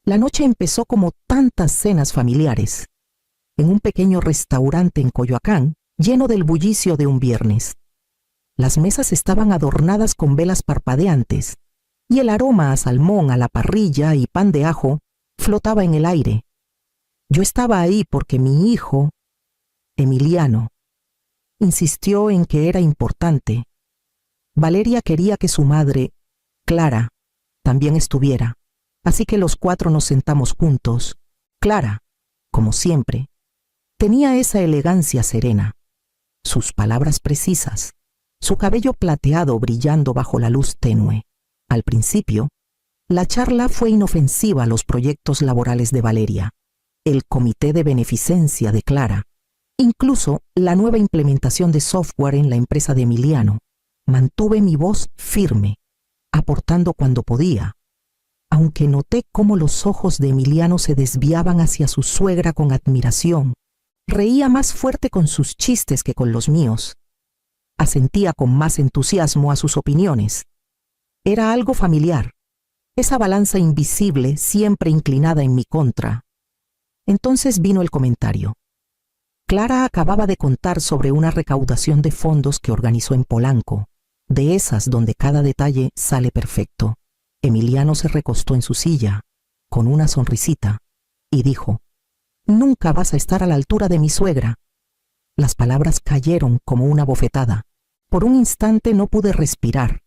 La noche empezó como tantas cenas familiares, en un pequeño restaurante en Coyoacán, lleno del bullicio de un viernes. Las mesas estaban adornadas con velas parpadeantes, y el aroma a salmón a la parrilla y pan de ajo flotaba en el aire. Yo estaba ahí porque mi hijo, Emiliano, insistió en que era importante. Valeria quería que su madre, Clara, también estuviera, así que los 4 nos sentamos juntos. Clara, como siempre, tenía esa elegancia serena, sus palabras precisas, su cabello plateado brillando bajo la luz tenue. Al principio, la charla fue inofensiva a los proyectos laborales de Valeria, el comité de beneficencia de Clara, incluso la nueva implementación de software en la empresa de Emiliano. Mantuve mi voz firme, aportando cuando podía, aunque noté cómo los ojos de Emiliano se desviaban hacia su suegra con admiración. Reía más fuerte con sus chistes que con los míos. Asentía con más entusiasmo a sus opiniones. Era algo familiar, esa balanza invisible siempre inclinada en mi contra. Entonces vino el comentario. Clara acababa de contar sobre una recaudación de fondos que organizó en Polanco, de esas donde cada detalle sale perfecto. Emiliano se recostó en su silla, con una sonrisita, y dijo: «Nunca vas a estar a la altura de mi suegra». Las palabras cayeron como una bofetada. Por un instante no pude respirar.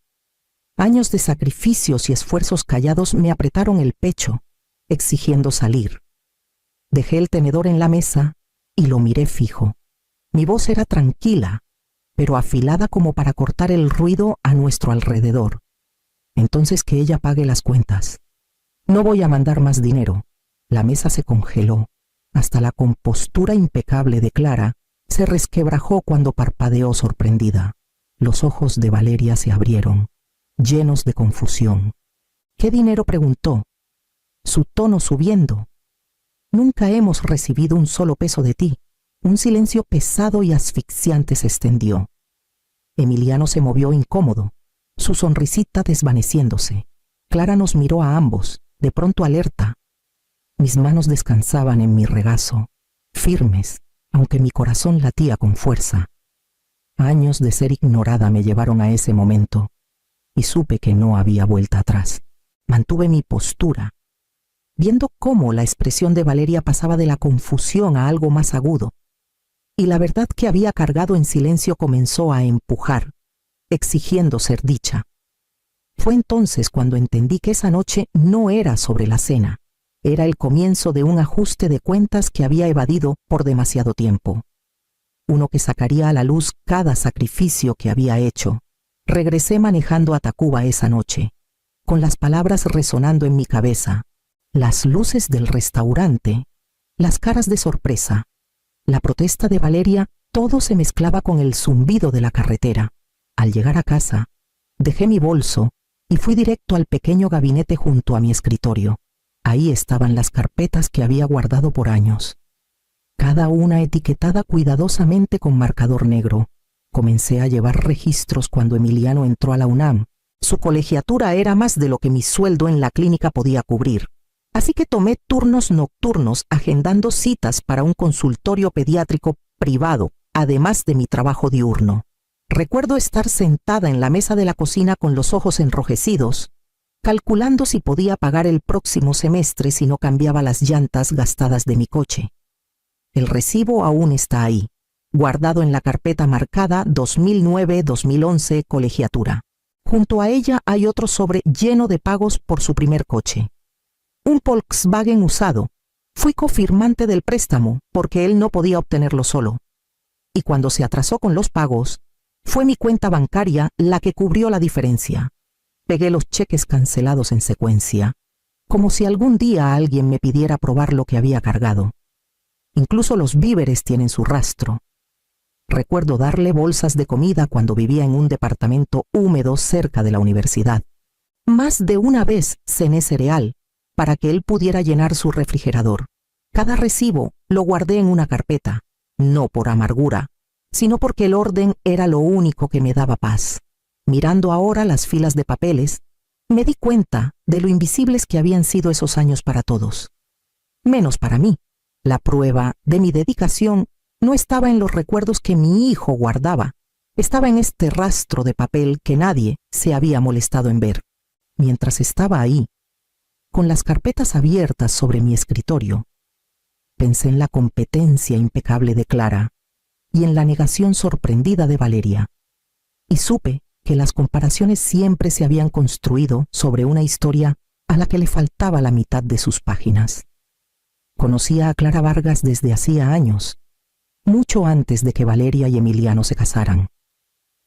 Años de sacrificios y esfuerzos callados me apretaron el pecho, exigiendo salir. Dejé el tenedor en la mesa y lo miré fijo. Mi voz era tranquila, pero afilada como para cortar el ruido a nuestro alrededor. «Entonces que ella pague las cuentas. No voy a mandar más dinero». La mesa se congeló. Hasta la compostura impecable de Clara se resquebrajó cuando parpadeó sorprendida. Los ojos de Valeria se abrieron, llenos de confusión. «¿Qué dinero?», preguntó, su tono subiendo. «Nunca hemos recibido un solo peso de ti». Un silencio pesado y asfixiante se extendió. Emiliano se movió incómodo, su sonrisita desvaneciéndose. Clara nos miró a ambos, de pronto alerta. Mis manos descansaban en mi regazo, firmes, aunque mi corazón latía con fuerza. Años de ser ignorada me llevaron a ese momento, y supe que no había vuelta atrás. Mantuve mi postura, viendo cómo la expresión de Valeria pasaba de la confusión a algo más agudo, y la verdad que había cargado en silencio comenzó a empujar, exigiendo ser dicha. Fue entonces cuando entendí que esa noche no era sobre la cena. Era el comienzo de un ajuste de cuentas que había evadido por demasiado tiempo. Uno que sacaría a la luz cada sacrificio que había hecho. Regresé manejando a Tacuba esa noche, con las palabras resonando en mi cabeza, las luces del restaurante, las caras de sorpresa, la protesta de Valeria, todo se mezclaba con el zumbido de la carretera. Al llegar a casa, dejé mi bolso y fui directo al pequeño gabinete junto a mi escritorio. Ahí estaban las carpetas que había guardado por años, cada una etiquetada cuidadosamente con marcador negro. Comencé a llevar registros cuando Emiliano entró a la UNAM. Su colegiatura era más de lo que mi sueldo en la clínica podía cubrir. Así que tomé turnos nocturnos agendando citas para un consultorio pediátrico privado, además de mi trabajo diurno. Recuerdo estar sentada en la mesa de la cocina con los ojos enrojecidos, calculando si podía pagar el próximo semestre si no cambiaba las llantas gastadas de mi coche. El recibo aún está ahí, guardado en la carpeta marcada 2009-2011 colegiatura. Junto a ella hay otro sobre lleno de pagos por su primer coche. Un Volkswagen usado. Fui cofirmante del préstamo porque él no podía obtenerlo solo. Y cuando se atrasó con los pagos, fue mi cuenta bancaria la que cubrió la diferencia. Pegué los cheques cancelados en secuencia, como si algún día alguien me pidiera probar lo que había cargado. Incluso los víveres tienen su rastro. Recuerdo darle bolsas de comida cuando vivía en un departamento húmedo cerca de la universidad. Más de una vez cené cereal para que él pudiera llenar su refrigerador. Cada recibo lo guardé en una carpeta, no por amargura, sino porque el orden era lo único que me daba paz. Mirando ahora las filas de papeles, Me di cuenta de lo invisibles que habían sido esos años para todos. Menos para mí. La prueba de mi dedicación no estaba en los recuerdos que mi hijo guardaba, estaba en este rastro de papel que nadie se había molestado en ver. Mientras estaba ahí, con las carpetas abiertas sobre mi escritorio, pensé en la competencia impecable de Clara y en la negación sorprendida de Valeria, y supe que las comparaciones siempre se habían construido sobre una historia a la que le faltaba la mitad de sus páginas. Conocía a Clara Vargas desde hacía años, mucho antes de que Valeria y Emiliano se casaran.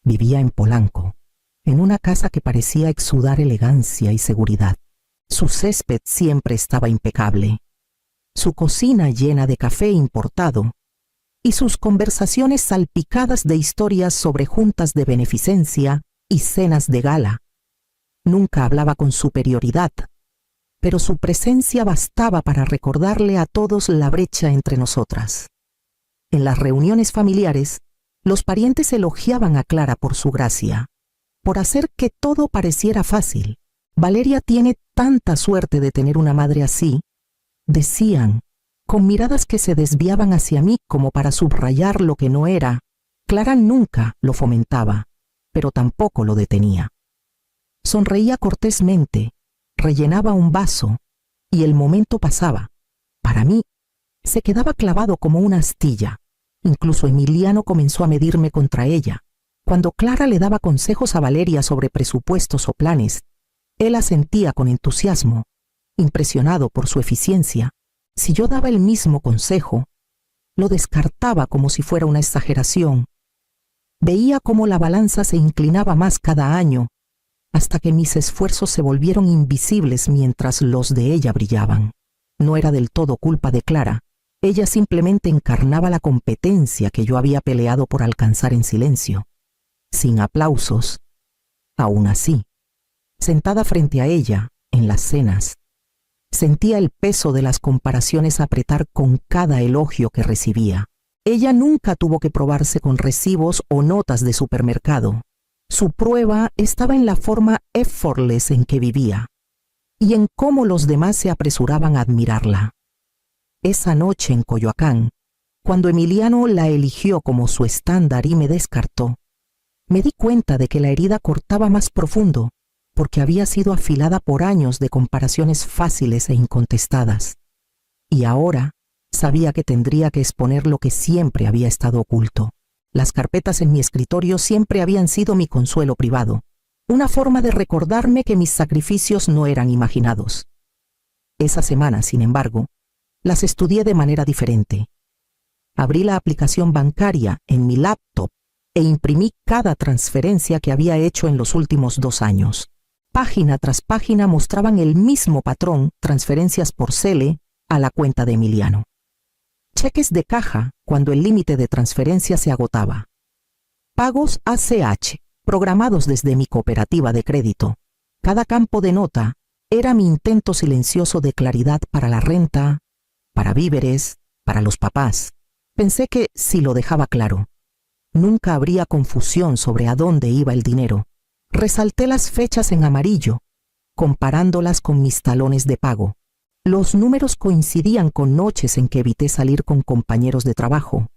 Vivía en Polanco, en una casa que parecía exudar elegancia y seguridad. Su césped siempre estaba impecable, su cocina llena de café importado y sus conversaciones salpicadas de historias sobre juntas de beneficencia y cenas de gala. Nunca hablaba con superioridad, pero su presencia bastaba para recordarle a todos la brecha entre nosotras. En las reuniones familiares, los parientes elogiaban a Clara por su gracia, por hacer que todo pareciera fácil. Valeria tiene tanta suerte de tener una madre así, decían, con miradas que se desviaban hacia mí como para subrayar lo que no era. Clara nunca lo fomentaba, pero tampoco lo detenía. Sonreía cortésmente, rellenaba un vaso, y el momento pasaba. Para mí, se quedaba clavado como una astilla. Incluso Emiliano comenzó a medirme contra ella. Cuando Clara le daba consejos a Valeria sobre presupuestos o planes, él asentía con entusiasmo, impresionado por su eficiencia. Si yo daba el mismo consejo, lo descartaba como si fuera una exageración. Veía cómo la balanza se inclinaba más cada año, hasta que mis esfuerzos se volvieron invisibles mientras los de ella brillaban. No era del todo culpa de Clara. Ella simplemente encarnaba la competencia que yo había peleado por alcanzar en silencio, sin aplausos. Aún así, sentada frente a ella, en las cenas, sentía el peso de las comparaciones apretar con cada elogio que recibía. Ella nunca tuvo que probarse con recibos o notas de supermercado. Su prueba estaba en la forma effortless en que vivía y en cómo los demás se apresuraban a admirarla. Esa noche en Coyoacán, cuando Emiliano la eligió como su estándar y me descartó, me di cuenta de que la herida cortaba más profundo porque había sido afilada por años de comparaciones fáciles e incontestadas. Y ahora sabía que tendría que exponer lo que siempre había estado oculto. Las carpetas en mi escritorio siempre habían sido mi consuelo privado, una forma de recordarme que mis sacrificios no eran imaginados. Esa semana, sin embargo, las estudié de manera diferente. Abrí la aplicación bancaria en mi laptop e imprimí cada transferencia que había hecho en los últimos 2 años. Página tras página mostraban el mismo patrón, transferencias por Cele a la cuenta de Emiliano. Cheques de caja cuando el límite de transferencia se agotaba. Pagos ACH, programados desde mi cooperativa de crédito. Cada campo de nota era mi intento silencioso de claridad para la renta, para víveres, para los papás. Pensé que, si lo dejaba claro, nunca habría confusión sobre a dónde iba el dinero. Resalté las fechas en amarillo, comparándolas con mis talones de pago. Los números coincidían con noches en que evité salir con compañeros de trabajo,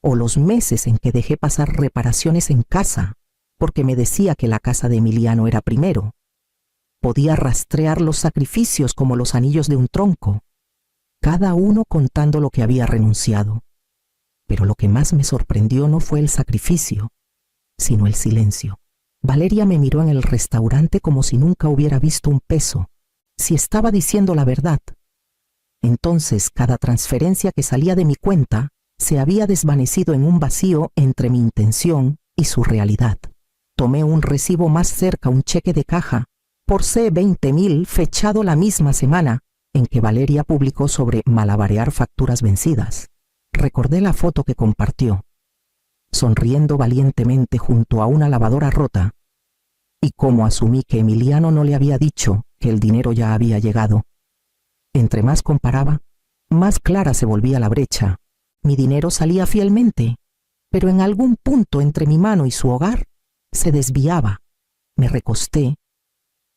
o los meses en que dejé pasar reparaciones en casa, porque me decía que la casa de Emiliano era primero. Podía rastrear los sacrificios como los anillos de un tronco, cada uno contando lo que había renunciado. Pero lo que más me sorprendió no fue el sacrificio, sino el silencio. Valeria me miró en el restaurante como si nunca hubiera visto un peso, si estaba diciendo la verdad. Entonces cada transferencia que salía de mi cuenta se había desvanecido en un vacío entre mi intención y su realidad. Tomé un recibo más cerca, un cheque de caja, por C$20,000 fechado la misma semana en que Valeria publicó sobre malabarear facturas vencidas. Recordé la foto que compartió, sonriendo valientemente junto a una lavadora rota, y cómo asumí que Emiliano no le había dicho que el dinero ya había llegado. Entre más comparaba, más clara se volvía la brecha. Mi dinero salía fielmente, pero en algún punto entre mi mano y su hogar se desviaba. Me recosté,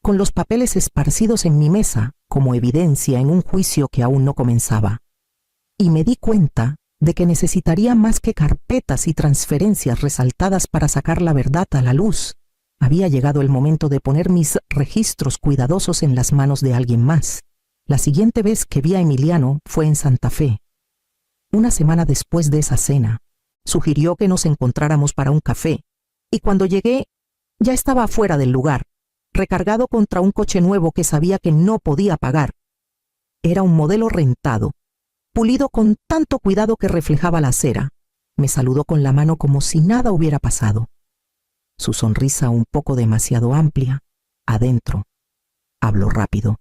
con los papeles esparcidos en mi mesa como evidencia en un juicio que aún no comenzaba. Y me di cuenta de que necesitaría más que carpetas y transferencias resaltadas para sacar la verdad a la luz. Había llegado el momento de poner mis registros cuidadosos en las manos de alguien más. La siguiente vez que vi a Emiliano fue en Santa Fe. Una semana después de esa cena, sugirió que nos encontráramos para un café, y cuando llegué, ya estaba afuera del lugar, recargado contra un coche nuevo que sabía que no podía pagar. Era un modelo rentado, pulido con tanto cuidado que reflejaba la acera. Me saludó con la mano como si nada hubiera pasado. Su sonrisa un poco demasiado amplia, adentro. Habló rápido.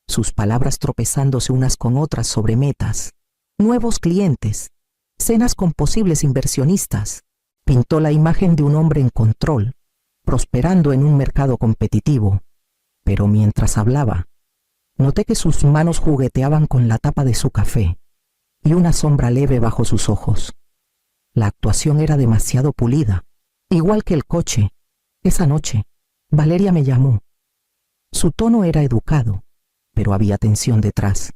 Sus palabras tropezándose unas con otras sobre metas, nuevos clientes, cenas con posibles inversionistas. Pintó la imagen de un hombre en control, prosperando en un mercado competitivo. Pero mientras hablaba, noté que sus manos jugueteaban con la tapa de su café y una sombra leve bajo sus ojos. La actuación era demasiado pulida, igual que el coche. Esa noche, Valeria me llamó. Su tono era educado, pero había tensión detrás.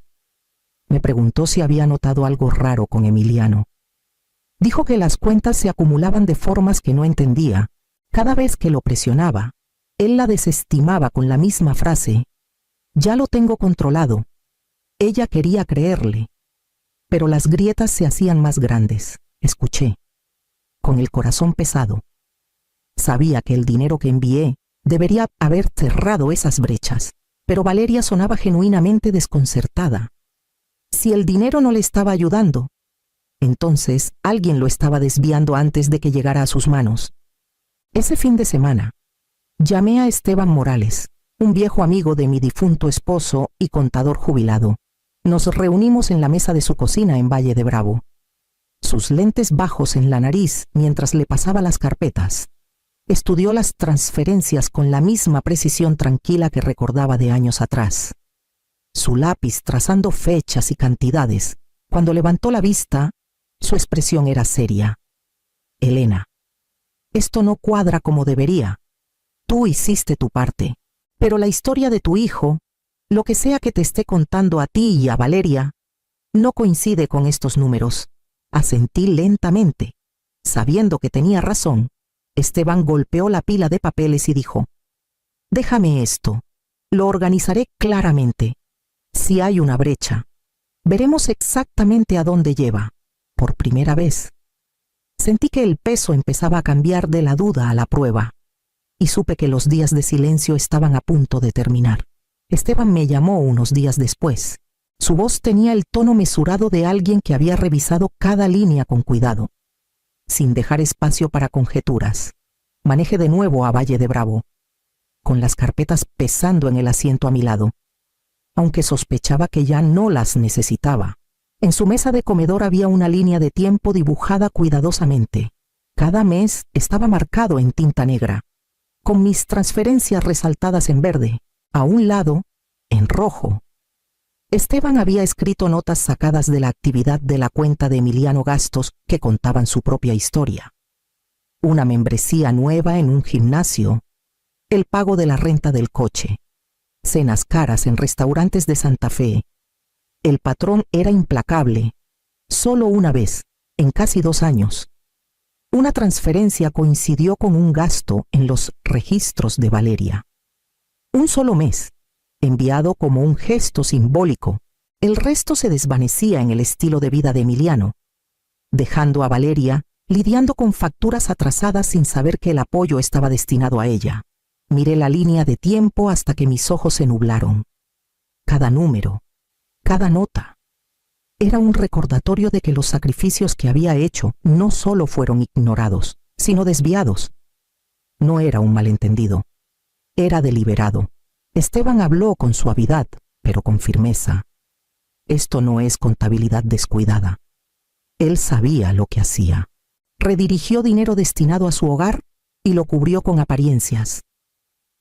Me preguntó si había notado algo raro con Emiliano. Dijo que las cuentas se acumulaban de formas que no entendía. Cada vez que lo presionaba, él la desestimaba con la misma frase: «Ya lo tengo controlado». Ella quería creerle, pero las grietas se hacían más grandes. Escuché, con el corazón pesado. Sabía que el dinero que envié debería haber cerrado esas brechas, pero Valeria sonaba genuinamente desconcertada. Si el dinero no le estaba ayudando, entonces alguien lo estaba desviando antes de que llegara a sus manos. Ese fin de semana, llamé a Esteban Morales, un viejo amigo de mi difunto esposo y contador jubilado. Nos reunimos en la mesa de su cocina en Valle de Bravo. Sus lentes bajos en la nariz mientras le pasaba las carpetas. Estudió las transferencias con la misma precisión tranquila que recordaba de años atrás. Su lápiz trazando fechas y cantidades. Cuando levantó la vista, su expresión era seria. «Elena, esto no cuadra como debería. Tú hiciste tu parte, pero la historia de tu hijo, lo que sea que te esté contando a ti y a Valeria, no coincide con estos números». Asentí lentamente. Sabiendo que tenía razón, Esteban golpeó la pila de papeles y dijo: «Déjame esto. Lo organizaré claramente. Si hay una brecha, veremos exactamente a dónde lleva». Por primera vez, sentí que el peso empezaba a cambiar de la duda a la prueba, y supe que los días de silencio estaban a punto de terminar. Esteban me llamó unos días después. Su voz tenía el tono mesurado de alguien que había revisado cada línea con cuidado, sin dejar espacio para conjeturas. Manejé de nuevo a Valle de Bravo, con las carpetas pesando en el asiento a mi lado, aunque sospechaba que ya no las necesitaba. En su mesa de comedor había una línea de tiempo dibujada cuidadosamente. Cada mes estaba marcado en tinta negra, con mis transferencias resaltadas en verde, a un lado, en rojo. Esteban había escrito notas sacadas de la actividad de la cuenta de Emiliano Gastos que contaban su propia historia. Una membresía nueva en un gimnasio, el pago de la renta del coche, cenas caras en restaurantes de Santa Fe. El patrón era implacable. Solo una vez, en casi 2 años, una transferencia coincidió con un gasto en los registros de Valeria. Un solo mes, enviado como un gesto simbólico. El resto se desvanecía en el estilo de vida de Emiliano, dejando a Valeria lidiando con facturas atrasadas sin saber que el apoyo estaba destinado a ella. Miré la línea de tiempo hasta que mis ojos se nublaron. Cada número, cada nota, era un recordatorio de que los sacrificios que había hecho no solo fueron ignorados, sino desviados. No era un malentendido, era deliberado. Esteban habló con suavidad, pero con firmeza. Esto no es contabilidad descuidada. Él sabía lo que hacía. Redirigió dinero destinado a su hogar y lo cubrió con apariencias.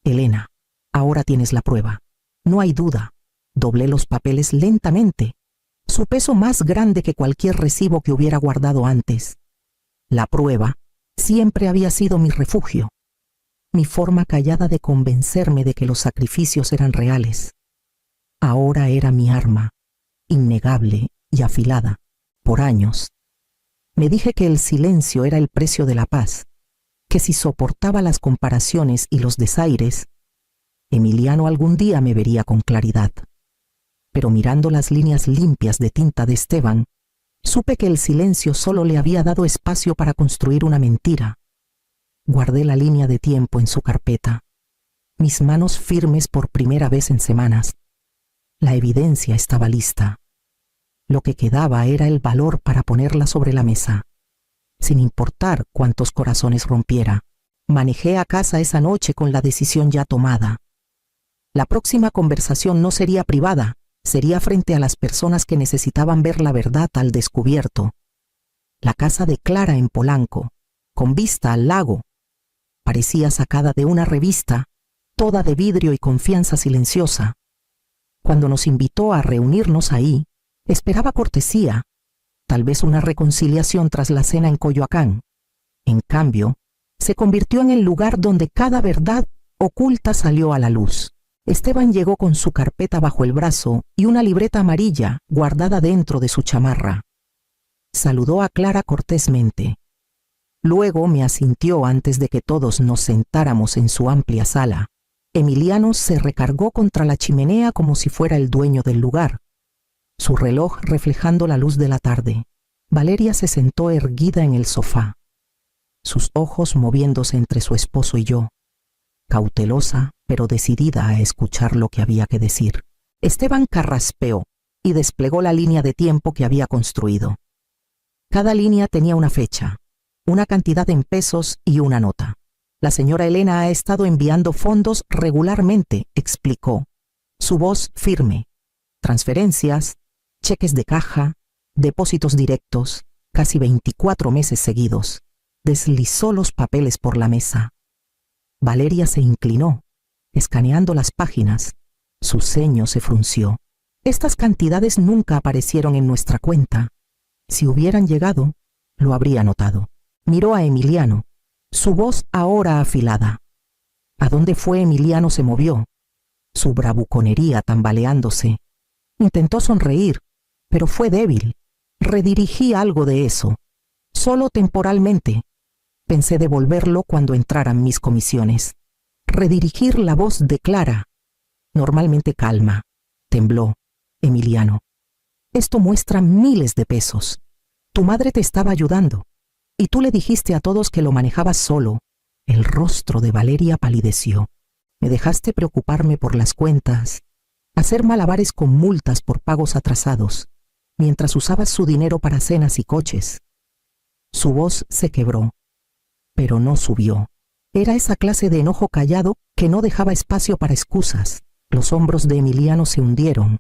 «Elena, ahora tienes la prueba. No hay duda». Doblé los papeles lentamente, su peso más grande que cualquier recibo que hubiera guardado antes. La prueba siempre había sido mi refugio. mi forma callada de convencerme de que los sacrificios eran reales. Ahora era mi arma, innegable y afilada, por años. Me dije que el silencio era el precio de la paz, que si soportaba las comparaciones y los desaires, Emiliano algún día me vería con claridad. Pero mirando las líneas limpias de tinta de Esteban, supe que el silencio solo le había dado espacio para construir una mentira. Guardé la línea de tiempo en su carpeta, mis manos firmes por primera vez en semanas. La evidencia estaba lista. Lo que quedaba era el valor para ponerla sobre la mesa. Sin importar cuántos corazones rompiera, manejé a casa esa noche con la decisión ya tomada. La próxima conversación no sería privada, sería frente a las personas que necesitaban ver la verdad al descubierto. La casa de Clara en Polanco, con vista al lago, parecía sacada de una revista, toda de vidrio y confianza silenciosa. Cuando nos invitó a reunirnos ahí, esperaba cortesía, tal vez una reconciliación tras la cena en Coyoacán. En cambio, se convirtió en el lugar donde cada verdad oculta salió a la luz. Esteban llegó con su carpeta bajo el brazo y una libreta amarilla guardada dentro de su chamarra. Saludó a Clara cortésmente. Luego me asintió antes de que todos nos sentáramos en su amplia sala. Emiliano se recargó contra la chimenea como si fuera el dueño del lugar, su reloj reflejando la luz de la tarde. Valeria se sentó erguida en el sofá, sus ojos moviéndose entre su esposo y yo, cautelosa pero decidida a escuchar lo que había que decir. Esteban carraspeó y desplegó la línea de tiempo que había construido. Cada línea tenía una fecha, una cantidad en pesos y una nota. La señora Elena ha estado enviando fondos regularmente, explicó, su voz firme. Transferencias, cheques de caja, depósitos directos, casi 24 meses seguidos. Deslizó los papeles por la mesa. Valeria se inclinó, escaneando las páginas. Su ceño se frunció. Estas cantidades nunca aparecieron en nuestra cuenta. Si hubieran llegado, lo habría notado. Miró a Emiliano, su voz ahora afilada. ¿A dónde fue Emiliano? Se movió, su bravuconería tambaleándose. Intentó sonreír, pero fue débil. Redirigí algo de eso, solo temporalmente. Pensé devolverlo cuando entraran mis comisiones. Redirigir la voz de Clara, normalmente calma. Tembló. Emiliano, esto muestra miles de pesos. Tu madre te estaba ayudando, y tú le dijiste a todos que lo manejabas solo. El rostro de Valeria palideció. Me dejaste preocuparme por las cuentas, hacer malabares con multas por pagos atrasados, mientras usabas su dinero para cenas y coches. Su voz se quebró, pero no subió. Era esa clase de enojo callado que no dejaba espacio para excusas. Los hombros de Emiliano se hundieron.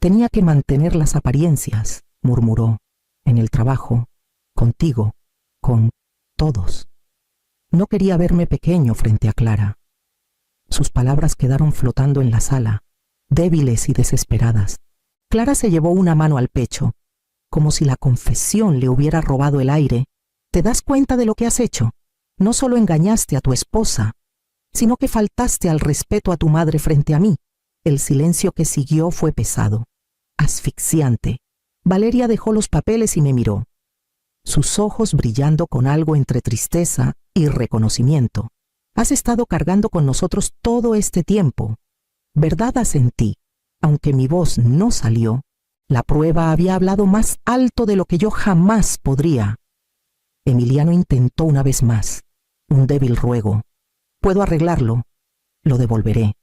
Tenía que mantener las apariencias, murmuró. En el trabajo, contigo, con todos. No quería verme pequeño frente a Clara. Sus palabras quedaron flotando en la sala, débiles y desesperadas. Clara se llevó una mano al pecho, como si la confesión le hubiera robado el aire. ¿Te das cuenta de lo que has hecho? No solo engañaste a tu esposa, sino que faltaste al respeto a tu madre frente a mí. El silencio que siguió fue pesado, asfixiante. Valeria dejó los papeles y me miró, sus ojos brillando con algo entre tristeza y reconocimiento. Has estado cargando con nosotros todo este tiempo, ¿verdad? Asentí. Aunque mi voz no salió, la prueba había hablado más alto de lo que yo jamás podría. Emiliano intentó una vez más, un débil ruego. Puedo arreglarlo, lo devolveré.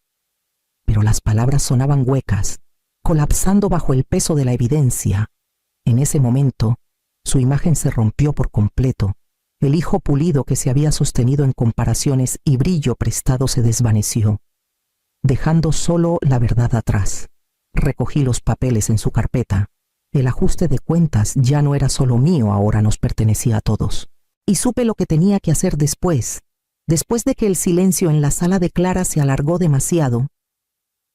Pero las palabras sonaban huecas, colapsando bajo el peso de la evidencia. En ese momento, su imagen se rompió por completo. El hijo pulido que se había sostenido en comparaciones y brillo prestado se desvaneció, dejando solo la verdad atrás. Recogí los papeles en su carpeta. El ajuste de cuentas ya no era solo mío, ahora nos pertenecía a todos. Y supe lo que tenía que hacer después de que el silencio en la sala de Clara se alargó demasiado.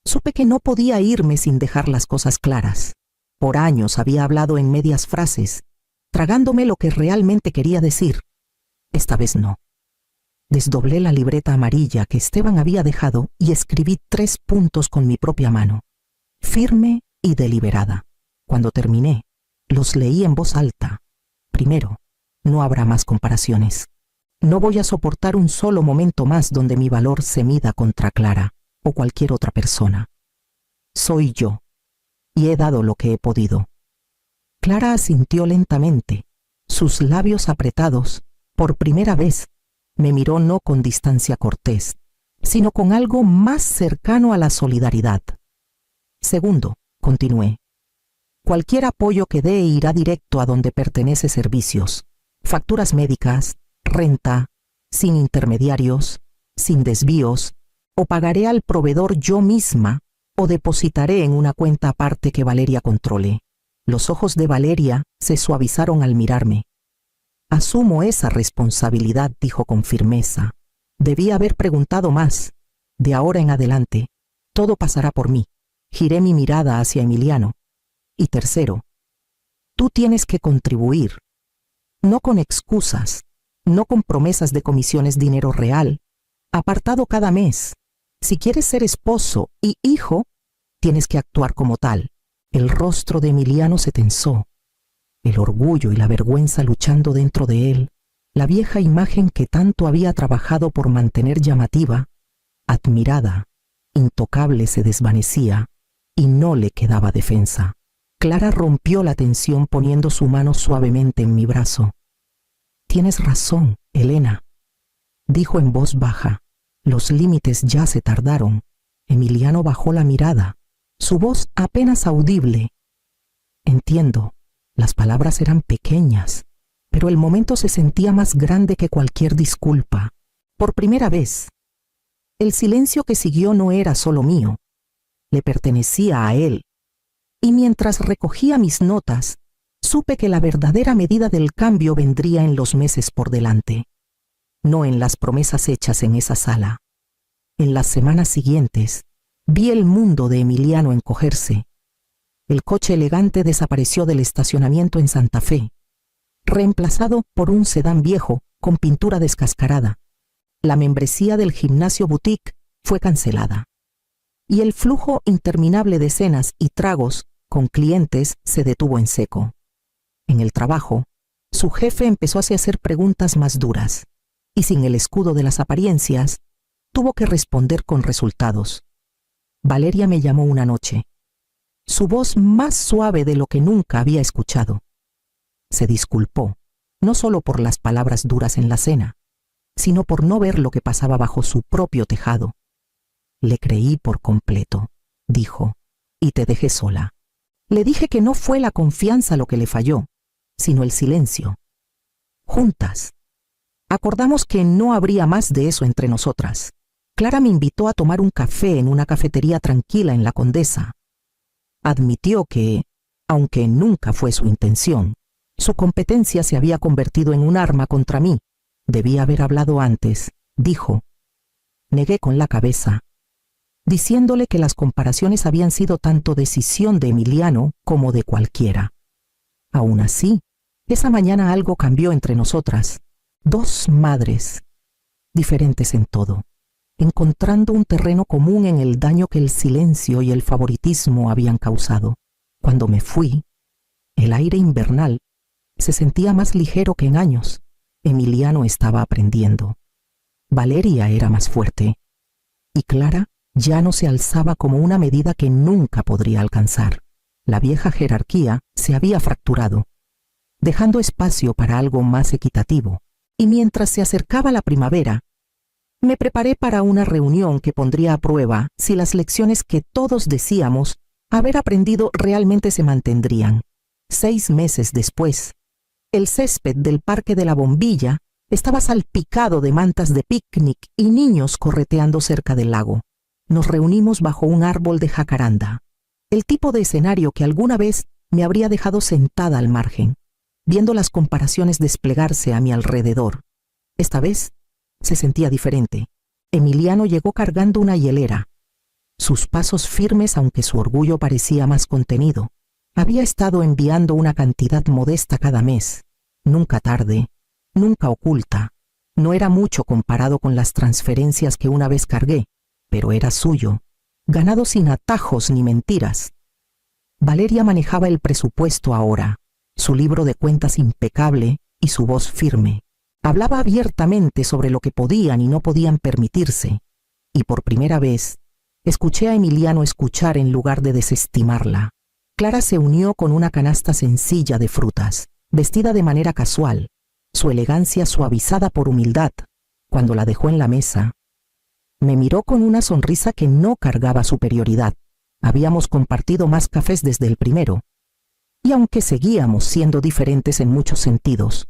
Supe que no podía irme sin dejar las cosas claras. Por años había hablado en medias frases, tragándome lo que realmente quería decir. Esta vez no. Desdoblé la libreta amarilla que Esteban había dejado y escribí 3 puntos con mi propia mano, firme y deliberada. Cuando terminé, los leí en voz alta. Primero, no habrá más comparaciones. No voy a soportar un solo momento más donde mi valor se mida contra Clara o cualquier otra persona. Soy yo, y he dado lo que he podido. Clara asintió lentamente. Sus labios apretados, por primera vez, me miró no con distancia cortés, sino con algo más cercano a la solidaridad. Segundo, continué, cualquier apoyo que dé irá directo a donde pertenece servicios, facturas médicas, renta, sin intermediarios, sin desvíos, o pagaré al proveedor yo misma o depositaré en una cuenta aparte que Valeria controle. Los ojos de Valeria se suavizaron al mirarme. Asumo esa responsabilidad, dijo con firmeza. Debí haber preguntado más. De ahora en adelante, todo pasará por mí. Giré mi mirada hacia Emiliano. Y tercero, tú tienes que contribuir. No con excusas, no con promesas de comisiones dinero real, apartado cada mes. Si quieres ser esposo y hijo, tienes que actuar como tal. El rostro de Emiliano se tensó. El orgullo y la vergüenza luchando dentro de él, la vieja imagen que tanto había trabajado por mantener llamativa, admirada, intocable, se desvanecía y no le quedaba defensa. Clara rompió la tensión poniendo su mano suavemente en mi brazo. Tienes razón, Elena, dijo en voz baja. Los límites ya se tardaron. Emiliano bajó la mirada, su voz apenas audible. Entiendo. Las palabras eran pequeñas, pero el momento se sentía más grande que cualquier disculpa. Por primera vez, el silencio que siguió no era solo mío, le pertenecía a él. Y mientras recogía mis notas, supe que la verdadera medida del cambio vendría en los meses por delante, no en las promesas hechas en esa sala. En las semanas siguientes, vi el mundo de Emiliano encogerse. El coche elegante desapareció del estacionamiento en Santa Fe, reemplazado por un sedán viejo con pintura descascarada. La membresía del gimnasio boutique fue cancelada. Y el flujo interminable de cenas y tragos con clientes se detuvo en seco. En el trabajo, su jefe empezó a hacer preguntas más duras, y sin el escudo de las apariencias, tuvo que responder con resultados. Valeria me llamó una noche. Su voz más suave de lo que nunca había escuchado. Se disculpó, no solo por las palabras duras en la cena, sino por no ver lo que pasaba bajo su propio tejado. Le creí por completo, dijo, y te dejé sola. Le dije que no fue la confianza lo que le falló, sino el silencio. Juntas, acordamos que no habría más de eso entre nosotras. Clara me invitó a tomar un café en una cafetería tranquila en La Condesa. Admitió que, aunque nunca fue su intención, su competencia se había convertido en un arma contra mí. Debía haber hablado antes, dijo. Negué con la cabeza, diciéndole que las comparaciones habían sido tanto decisión de Emiliano como de cualquiera. Aún así, esa mañana algo cambió entre nosotras. 2 madres, diferentes en todo, encontrando un terreno común en el daño que el silencio y el favoritismo habían causado. Cuando me fui, el aire invernal se sentía más ligero que en años. Emiliano estaba aprendiendo. Valeria era más fuerte. Y Clara ya no se alzaba como una medida que nunca podría alcanzar. La vieja jerarquía se había fracturado, dejando espacio para algo más equitativo. Y mientras se acercaba la primavera, me preparé para una reunión que pondría a prueba si las lecciones que todos decíamos haber aprendido realmente se mantendrían. 6 meses después, el césped del Parque de la Bombilla estaba salpicado de mantas de picnic y niños correteando cerca del lago. Nos reunimos bajo un árbol de jacaranda, el tipo de escenario que alguna vez me habría dejado sentada al margen, viendo las comparaciones desplegarse a mi alrededor. Esta vez se sentía diferente. Emiliano llegó cargando una hielera. Sus pasos firmes, aunque su orgullo parecía más contenido. Había estado enviando una cantidad modesta cada mes, nunca tarde, nunca oculta, No era mucho comparado con las transferencias que una vez cargué, pero era suyo, ganado sin atajos ni mentiras. Valeria manejaba el presupuesto ahora, su libro de cuentas impecable y su voz firme. Hablaba abiertamente sobre lo que podían y no podían permitirse, y por primera vez escuché a Emiliano escuchar en lugar de desestimarla. Clara se unió con una canasta sencilla de frutas, vestida de manera casual, su elegancia suavizada por humildad. Cuando la dejó en la mesa, me miró con una sonrisa que no cargaba superioridad. Habíamos compartido más cafés desde el primero, y aunque seguíamos siendo diferentes en muchos sentidos,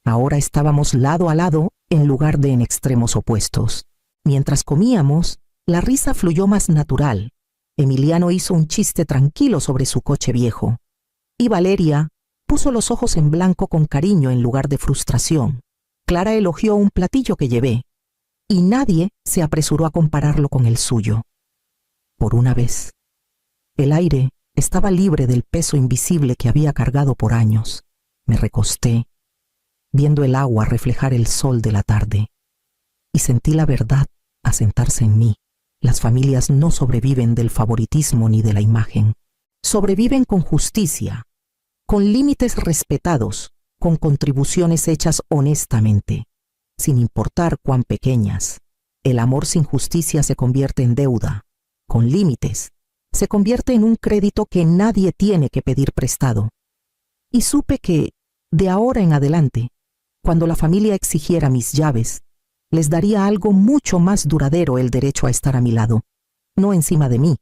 ahora estábamos lado a lado en lugar de en extremos opuestos. Mientras comíamos, la risa fluyó más natural. Emiliano hizo un chiste tranquilo sobre su coche viejo, y Valeria puso los ojos en blanco con cariño en lugar de frustración. Clara elogió un platillo que llevé, y nadie se apresuró a compararlo con el suyo. Por una vez, el aire estaba libre del peso invisible que había cargado por años. Me recosté, viendo el agua reflejar el sol de la tarde, y sentí la verdad asentarse en mí. Las familias no sobreviven del favoritismo ni de la imagen. Sobreviven con justicia, con límites respetados, con contribuciones hechas honestamente, sin importar cuán pequeñas. El amor sin justicia se convierte en deuda. Con límites, se convierte en un crédito que nadie tiene que pedir prestado. Y supe que, de ahora en adelante, cuando la familia exigiera mis llaves, les daría algo mucho más duradero: el derecho a estar a mi lado, no encima de mí,